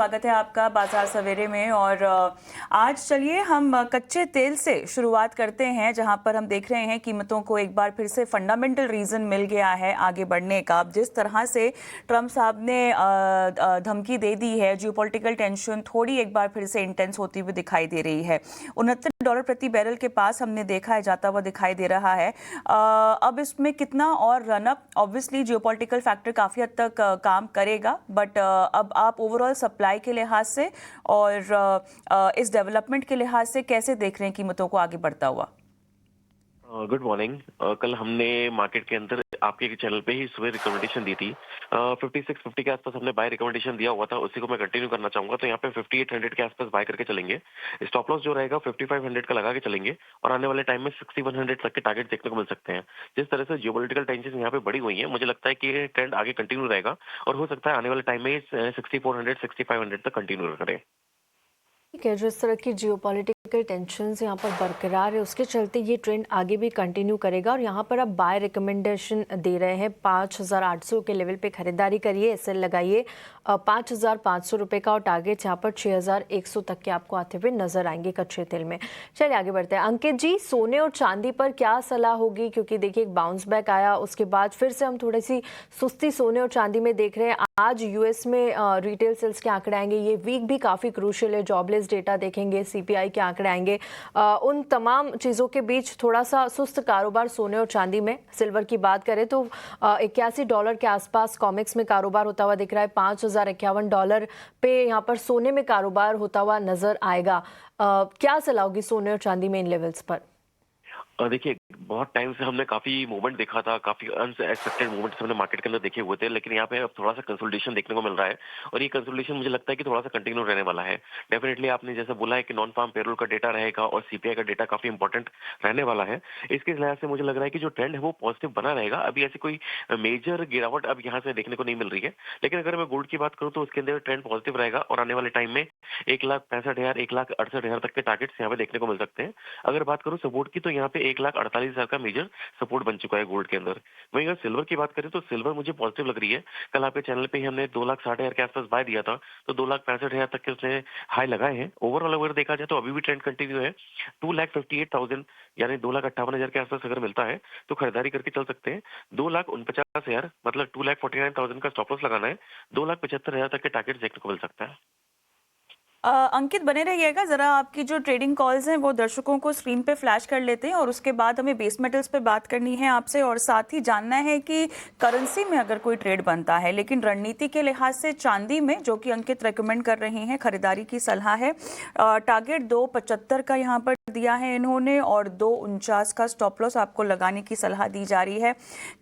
स्वागत है आपका बाजार सवेरे में। और आज चलिए हम कच्चे तेल से शुरुआत करते हैं, जहां पर हम देख रहे हैं कीमतों को एक बार फिर से फंडामेंटल रीजन मिल गया है आगे बढ़ने का। जिस तरह से ट्रंप साहब ने धमकी दे दी है, जियोपॉलिटिकल टेंशन थोड़ी एक बार फिर से इंटेंस होती हुई दिखाई दे रही है। $69 प्रति बैरल के पास हमने देखा है जाता हुआ दिखाई दे रहा है। अब इसमें कितना और रनअप, ऑब्वियसली जियोपॉलिटिकल फैक्टर काफी हद तक काम करेगा, बट अब आप ओवरऑल सप्लाई के लिहाज से और इस डेवलपमेंट के लिहाज से कैसे देख रहे हैं कीमतों को आगे बढ़ता हुआ? Good morning. कल हमने मार्केट के अंदर आपके चैनल पे ही सुबह रिकमेंडेशन दी थी। 5650 के आसपास हमने बाय रिकमेंडेशन दिया हुआ था, उसी को मैं कंटिन्यू करना चाहूंगा। तो यहाँ पे 5800 के आसपास बाय करके चलेंगे। स्टॉप लॉस जो रहेगा 5500 का लगा के चलेंगे और आने वाले टाइम में 6100 तक के टारगेट देखने को मिल सकते हैं। जिस तरह से जियोपॉलिटिकल टेंशन यहाँ पे बढ़ी हुई है, मुझे लगता है कि ये ट्रेंड आगे कंटिन्यू रहेगा और हो सकता है आने वाले टाइम में 6400 6500 तक कंटिन्यू करें। ठीक है, जिस तरह की जियोपॉलिटिकल टेंशन्स यहाँ पर बरकरार है, उसके चलते ये ट्रेंड आगे भी कंटिन्यू करेगा। और यहाँ पर आप बाय रिकमेंडेशन दे रहे हैं 5800 के लेवल पे खरीदारी करिए, एसएल लगाइए 5500 रुपये का, और टारगेट यहाँ पर 6100 तक के आपको आते हुए नजर आएंगे कच्चे तेल में। चलिए आगे बढ़ते हैं। अंकित जी, सोने और चांदी पर क्या सलाह होगी? क्योंकि देखिए एक बाउंस बैक आया, उसके बाद फिर से हम थोड़ी सी सुस्ती सोने और चांदी में देख रहे हैं। आज यूएस में रिटेल सेल्स के आंकड़े आएंगे, ये वीक भी काफ़ी क्रूशियल है। जॉबलेस डेटा देखेंगे, सीपीआई के आंकड़े आएंगे। उन तमाम चीज़ों के बीच थोड़ा सा सुस्त कारोबार सोने और चांदी में। सिल्वर की बात करें तो $81 के आसपास कॉमिक्स में कारोबार होता हुआ दिख रहा है। $5051 पे यहाँ पर सोने में कारोबार होता हुआ नजर आएगा। क्या सलाह होगी सोने और चांदी में इन लेवल्स पर? देखिए, बहुत टाइम से हमने काफी मूवमेंट देखा था, काफी अनएक्सपेक्टेड मूवमेंट्स हमने मार्केट के अंदर देखे हुए थे, लेकिन यहाँ पे अब थोड़ा सा कंसोलिडेशन देखने को मिल रहा है और ये कंसोलिडेशन मुझे लगता है कि थोड़ा सा कंटिन्यू रहने वाला है। डेफिनेटली आपने जैसा बोला है कि नॉन फार्म पेरोल का डेटा रहेगा और सीपीआई का डेटा काफी इंपॉर्टेंट रहने वाला है। इसके लिहाज से मुझे लग रहा है कि जो ट्रेंड है वो पॉजिटिव बना रहेगा। अभी ऐसी कोई मेजर गिरावट अब यहाँ से देखने को नहीं मिल रही है, लेकिन अगर मैं गोल्ड की बात करूँ तो उसके अंदर ट्रेंड पॉजिटिव रहेगा और आने वाले टाइम में 1,65,000 1,68,000 तक के टारगेट्स यहाँ पे देखने को मिल सकते हैं। अगर बात करूँ सपोर्ट की, तो यहाँ पे 1,48,000 का मेजर सपोर्ट बन चुका है गोल्ड के अंदर। वहीं अगर सिल्वर की बात करें तो सिल्वर मुझे पॉजिटिव लग रही है। कल आपके चैनल पे ही हमने 2,60,000 के आसपास बाय दिया था, तो 2,65,000 तक के उसने हाई लगाए हैं। ओवरऑल अगर देखा जाए तो अभी भी ट्रेंड कंटिन्यू है। 2,58,000 यानी 2,58,000 के आसपास अगर मिलता है तो खरीदारी करके चल सकते हैं। 2,49,000 मतलब 2,49,000 का स्टॉप लॉस लगाना है। 2,75,000 तक के टारगेट देखने को मिल सकता है। अंकित बने रहिएगा, जरा आपकी जो ट्रेडिंग कॉल्स हैं वो दर्शकों को स्क्रीन पे फ्लैश कर लेते हैं और उसके बाद हमें बेस मेटल्स पे बात करनी है आपसे, और साथ ही जानना है कि करेंसी में अगर कोई ट्रेड बनता है, लेकिन रणनीति के लिहाज से चांदी में, जो कि अंकित रेकमेंड कर रहे हैं, खरीदारी की सलाह है। टारगेट 2,75 का यहाँ पर दिया है इन्होंने और 2,49 का स्टॉप लॉस आपको लगाने की सलाह दी जा रही है।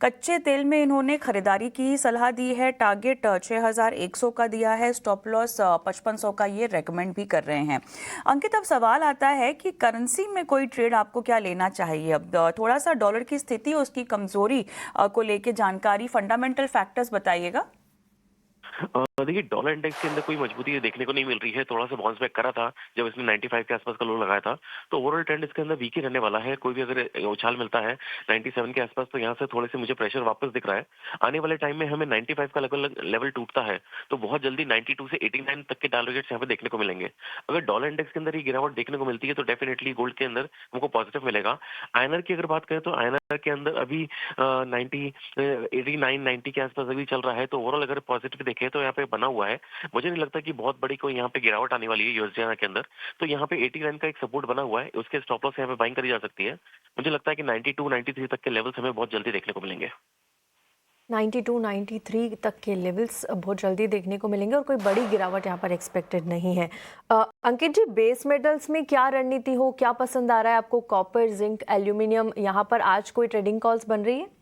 कच्चे तेल में इन्होंने खरीदारी की सलाह दी है, टारगेट 6,100 का दिया है, स्टॉप लॉस 5,500 का ये रेकमेंड भी कर रहे हैं। अंकित, अब सवाल आता है कि करेंसी में कोई ट्रेड आपको क्या लेना चाहिए? अब थोड़ा सा डॉलर की स्थिति, उसकी कमजोरी को लेके जानकारी, फंडामेंटल फैक्टर्स बताइएगा। देखिए, डॉलर इंडेक्स के अंदर कोई मजबूती देखने को नहीं मिल रही है। थोड़ा सा बाउंस बैक करा था जब इसने 95 के आसपास का लो लगाया था, तो ओवरऑल ट्रेंड इसके अंदर वीक ही रहने वाला है। कोई भी अगर उछाल मिलता है 97 के आसपास, तो यहाँ से थोड़े से मुझे प्रेशर वापस दिख रहा है। आने वाले टाइम में हमें 95 का लेवल टूटता है तो बहुत जल्दी 92 से 89 तक के टारगेट्स यहाँ पे देखने को मिलेंगे। अगर डॉलर इंडेक्स के अंदर ये गिरावट देखने को मिलती है तो डेफिनेटली गोल्ड के अंदर हमको पॉजिटिव मिलेगा। आईएनआर की अगर बात करें तो आईएनआर के अंदर अभी 89 90 के आसपास अभी चल रहा है, तो ओवरऑल अगर पॉजिटिव देखें तो यहाँ पे बना हुआ है। मुझे नहीं लगता कि बहुत बड़ी कोई यहाँ पे गिरावट आने वाली है यूएसडी के अंदर। तो यहाँ पे 89 का एक सपोर्ट बना हुआ है, उसके स्टॉप लॉस यहाँ पे बाइंग करी जा सकती है। मुझे लगता है कि 92 93 तक के लेवल्स हमें बहुत जल्दी देखने को मिलेंगे। 92 93 तक के लेवल्स बहुत जल्दी देखने को मिलेंगे और कोई बड़ी गिरावट यहाँ पर एक्सपेक्टेड नहीं है। अंकित जी, बेस मेटल्स में क्या रणनीति हो, क्या पसंद आ रहा है आपको? कॉपर, जिंक, एल्यूमिनियम, यहाँ पर आज कोई ट्रेडिंग कॉल्स बन रही है?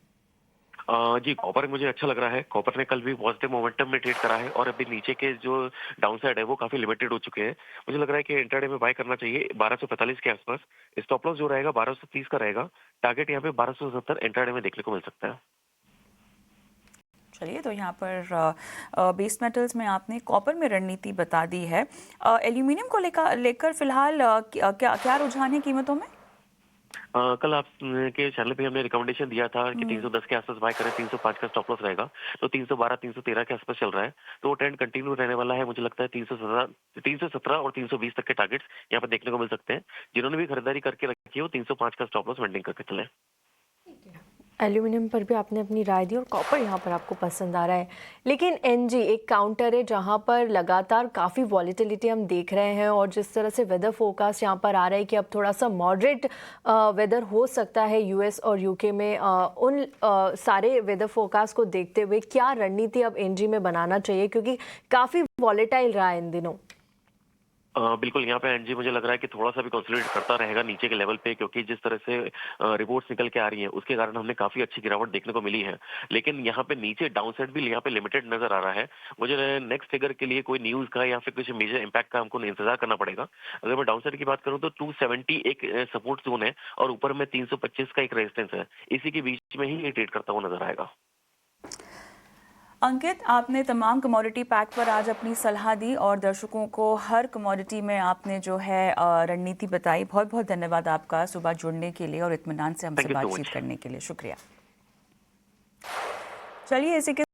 जी, कॉपर मुझे अच्छा लग रहा है। कॉपर ने कल भी पॉजिटिव मोमेंटम में ट्रेड करा है और अभी नीचे के जो डाउन साइड है वो काफी लिमिटेड हो चुके हैं। मुझे लग रहा है कि इंट्राडे में बाय करना चाहिए 1245 के आसपास। स्टॉप लॉस जो रहेगा 1230 का रहेगा। टारगेट यहाँ पे 1270 इंट्राडे में देखने को मिल सकता है। चलिए, तो यहाँ पर बेस मेटल्स में आपने कॉपर में रणनीति बता दी है। एल्यूमिनियम को लेकर फिलहाल क्या क्या रुझान है कीमतों में? कल आप के चैनल पे हमने रिकमेंडेशन दिया था कि 310 के आसपास बाय करें, 305 का स्टॉप लॉस रहेगा। तो 312, 313 के आसपास चल रहा है। तो वो ट्रेंड कंटिन्यू रहने वाला है। मुझे लगता है 317 और 320 तक के टारगेट्स यहाँ पर देखने को मिल सकते हैं। जिन्होंने भी खरीदारी करके रखी हो, 305 का स्टॉप लॉस मेंटेन करके चलें। एल्यूमिनियम पर भी आपने अपनी राय दी और कॉपर यहाँ पर आपको पसंद आ रहा है, लेकिन एनजी एक काउंटर है जहाँ पर लगातार काफ़ी वॉलीटिलिटी हम देख रहे हैं और जिस तरह से वेदर फोरकास्ट यहाँ पर आ रहा है कि अब थोड़ा सा मॉडरेट वेदर हो सकता है यूएस और यूके में, उन सारे वेदर फोरकास्ट को देखते हुए क्या रणनीति अब एनजी में बनाना चाहिए, क्योंकि काफ़ी वॉलेटाइल रहा है इन दिनों। बिल्कुल, यहाँ पे एनजी मुझे लग रहा है कि थोड़ा-सा भी कंसोलिडेट करता रहेगा नीचे के लेवल पे, क्योंकि जिस तरह से रिपोर्ट्स निकल के आ रही हैं, उसके कारण हमने काफ़ी अच्छी गिरावट देखने को मिली है। लेकिन यहाँ पे नीचे डाउनसाइड भी यहाँ पे लिमिटेड नज़र आ रहा है। मुझे नेक्स्ट फिगर के लिए कोई न्यूज़ का या फिर कुछ मेजर इम्पैक्ट का हमको इंतज़ार करना पड़ेगा। अगर मैं डाउनसाइड की बात करूँ तो 270 एक सपोर्ट ज़ोन है और ऊपर में 325 का एक रेजिस्टेंस है। इसी के बीच में ही ये ट्रेड करता हुआ नज़र आएगा। अंकित, आपने तमाम कमोडिटी पैक पर आज अपनी सलाह दी और दर्शकों को हर कमोडिटी में आपने जो है रणनीति बताई। बहुत बहुत धन्यवाद आपका सुबह जुड़ने के लिए और इत्मीनान से हमसे थैंक यू सो बातचीत मच। करने के लिए। शुक्रिया। चलिए इसी के